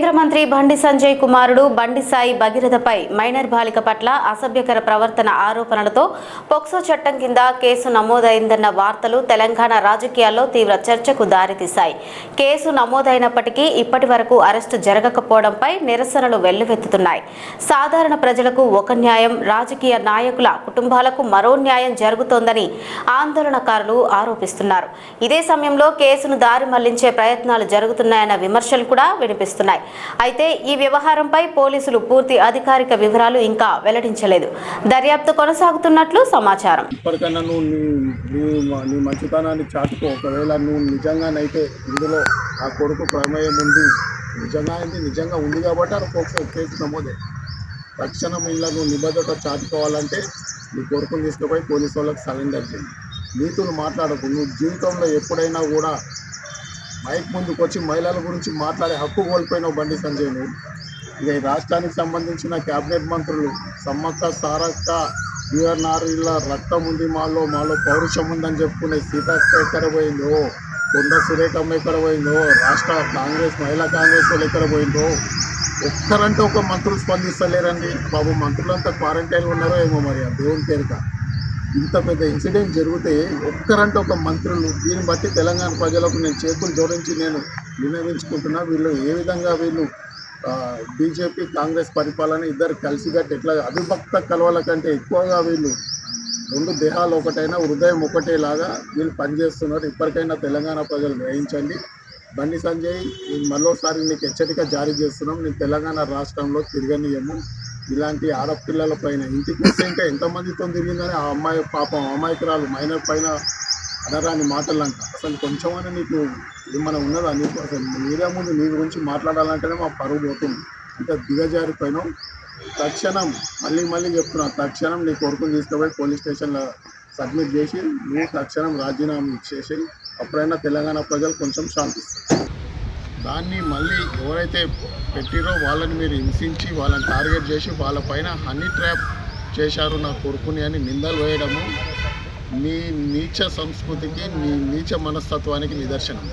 కేంద్ర మంత్రి బండి సంజయ్ కుమారుడు బండి సాయి భగీరథపై మైనర్ బాలిక పట్ల అసభ్యకర ప్రవర్తన ఆరోపణలతో పోక్సో చట్టం కింద కేసు నమోదైందన్న వార్తలు తెలంగాణ రాజకీయాల్లో తీవ్ర చర్చకు దారితీశాయి. కేసు నమోదైనప్పటికీ ఇప్పటి వరకు అరెస్టు జరగకపోవడంపై నిరసనలు వెల్లువెత్తుతున్నాయి. సాధారణ ప్రజలకు ఒక న్యాయం, రాజకీయ నాయకుల కుటుంబాలకు మరో న్యాయం జరుగుతోందని ఆందోళనకారులు ఆరోపిస్తున్నారు. ఇదే సమయంలో కేసును దారి మళ్లించే ప్రయత్నాలు జరుగుతున్నాయన్న విమర్శలు కూడా వినిపిస్తున్నాయి. అయితే ఈ వ్యవహారంపై పోలీసులు పూర్తి అధికారిక వివరాలు ఇంకా వెల్లడించలేదు. దర్యాప్తు కొనసాగుతున్నట్లు సమాచారం. ఇప్పటికైనా నీ మంచితనాన్ని చాటుకో. ఒకవేళ నువ్వు నిజంగానైతే ఇందులో ఆ కొడుకు ప్రమేయం ఉంది, నిజంగా ఉంది కాబట్టి అది పోక్సో కేసు నమోదే. తక్షణం ఇలా నువ్వు నిబద్ధత చాటుకోవాలంటే నీ కొడుకుని తీసుకుపోయి పోలీసు వాళ్ళకి సరెండర్ చేయి. నీతులు మాట్లాడకు. నువ్వు జీవితంలో ఎప్పుడైనా కూడా మైక్ ముందుకు వచ్చి మహిళల గురించి మాట్లాడే హక్కు కోల్పోయినావు బండి సంజయ్. నువ్వు ఇక ఈ రాష్ట్రానికి సంబంధించిన క్యాబినెట్ మంత్రులు సమ్మక్క, సారక్క, వీరనారీల రక్తం ఉంది, మాలో పౌరుషం ఉందని చెప్పుకునే సీతక్క ఎక్కడ పోయిందో, కొండ సురేఖమ్మ ఎక్కడ పోయిందో, రాష్ట్ర కాంగ్రెస్ మహిళా కాంగ్రెస్ వాళ్ళు ఎక్కడ పోయిందో, ఒక్కరంటే ఒక మంత్రులు స్పందిస్తలేరండి బాబు. మంత్రులంతా క్వారంటైన్లో ఉన్నారో ఏమో మరి ఆ దేవుని పేరుక. ఇంత పెద్ద ఇన్సిడెంట్ జరిగితే ఒక్కరంటే ఒక మంత్రులు. దీన్ని బట్టి తెలంగాణ ప్రజలకు నేను చేతులు జోడించి నేను విన్నవించుకుంటున్నా. వీళ్ళు ఏ విధంగా వీళ్ళు బీజేపీ కాంగ్రెస్ పరిపాలన ఇద్దరు కలిసిగట్టి ఎట్లా అవిభక్త కలవల కంటే ఎక్కువగా వీళ్ళు రెండు దేహాలు ఒకటైనా హృదయం ఒకటేలాగా వీళ్ళు పనిచేస్తున్నారు. ఇప్పటికైనా తెలంగాణ ప్రజలు గ్రహించండి. బండి సంజయ్ మరోసారి నీకు హెచ్చరిక జారీ చేస్తున్నాం. నేను తెలంగాణ రాష్ట్రంలో తిరగనీయము. ఇలాంటి ఆడపిల్లల పైన ఇంటికి వస్తే ఇంకా ఎంతమందితో తిరిగిందని ఆ అమ్మాయి పాపం అమాయకురాలు మైనర్ పైన అనరాని మాటలు అంట. అసలు కొంచెమైనా నీకు ఏమైనా ఉన్నదా? నీకు అసలు మీడియా ముందు నీ గురించి మాట్లాడాలంటేనే మా పరువు పోతుంది. అంటే దిగజారిపోయినాం. తక్షణం మళ్ళీ చెప్తున్నా, తక్షణం నీ కొడుకుని తీసుకుపోయి పోలీస్ స్టేషన్లో సబ్మిట్ చేసి నువ్వు తక్షణం రాజీనామా ఇచ్చేసి అప్పుడైనా తెలంగాణ ప్రజలు కొంచెం శాంతిస్తారు. దాన్ని మళ్ళీ ఎవరైతే పెట్టిరో వాళ్ళని మీరు హింసించి వాళ్ళని టార్గెట్ చేసి వాళ్ళపైన హనీ ట్రాప్ చేశారు నా కొడుకుని అని నిందలు వేయడము మీ నీచ సంస్కృతికి, మీ నీచ మనస్తత్వానికి నిదర్శనం.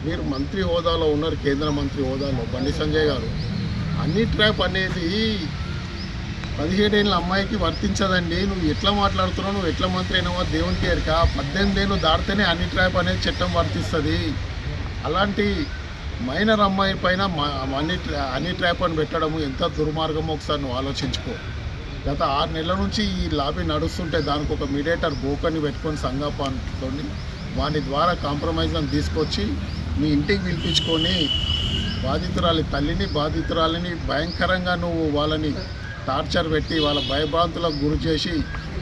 మీరు మంత్రి హోదాలో ఉన్నారు, కేంద్ర మంత్రి హోదాలో బండి సంజయ్ గారు. హనీ ట్రాప్ అనేది 17 ఏళ్ళ అమ్మాయికి వర్తించదండి. నువ్వు ఎట్లా మాట్లాడుతున్నావు, నువ్వు ఎట్లా మంత్రి అయినావో దేవునికి ఎరక. 18 ఏళ్ళు దాటితేనే హనీ ట్రాప్ అనేది చట్టం వర్తిస్తుంది. అలాంటి మైనర్ అమ్మాయి పైన హనీ ట్రాప్ అని పెట్టడము ఎంత దుర్మార్గమో ఒకసారి నువ్వు ఆలోచించుకో. గత 6 నెలల నుంచి ఈ లాబీ నడుస్తుంటే దానికి ఒక మీడియేటర్ బోకని పెట్టుకొని సంగాపాతో వాని ద్వారా కాంప్రమైజ్ అని తీసుకొచ్చి మీ ఇంటికి పిలిపించుకొని బాధితురాలి తల్లిని, బాధితురాలిని భయంకరంగా నువ్వు వాళ్ళని టార్చర్ పెట్టి వాళ్ళ భయభ్రాంతులకు గురి చేసి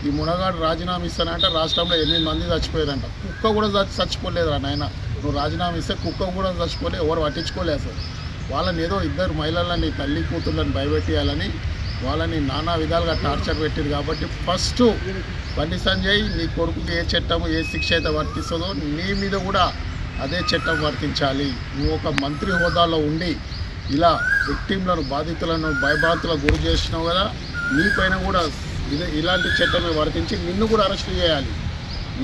ఈ మునగాడు రాజీనామా ఇస్తానంటే రాష్ట్రంలో 8 మంది చచ్చిపోయారంట. కుక్క కూడా చచ్చిపోలేదు నాయన. నువ్వు రాజీనామా ఇస్తే కుక్క కూడా చచ్చిపోలే, ఎవరు పట్టించుకోలేదు అసలు. వాళ్ళని ఏదో ఇద్దరు మహిళలని తల్లి కూతుళ్ళని భయపెట్టియాలని వాళ్ళని నానా విధాలుగా టార్చర్ పెట్టారు. కాబట్టి ఫస్ట్ బండి సంజయ్ నీ కొడుకుకి ఏ చట్టం, ఏ శిక్ష అయితే వర్తిస్తుందో నీ మీద కూడా అదే చట్టం వర్తించాలి. నువ్వు ఒక మంత్రి హోదాలో ఉండి ఇలా విక్టిమ్లను, బాధితులను భయభ్రాంతులకు గురి చేసినావు కదా, నీ పైన కూడా ఇలాంటి చట్టమే వర్తించి నిన్ను కూడా అరెస్ట్ చేయాలి.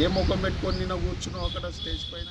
ఏ ముఖం పెట్టుకొని నిన్న కూర్చున్నావు అక్కడ స్టేజ్ పైన.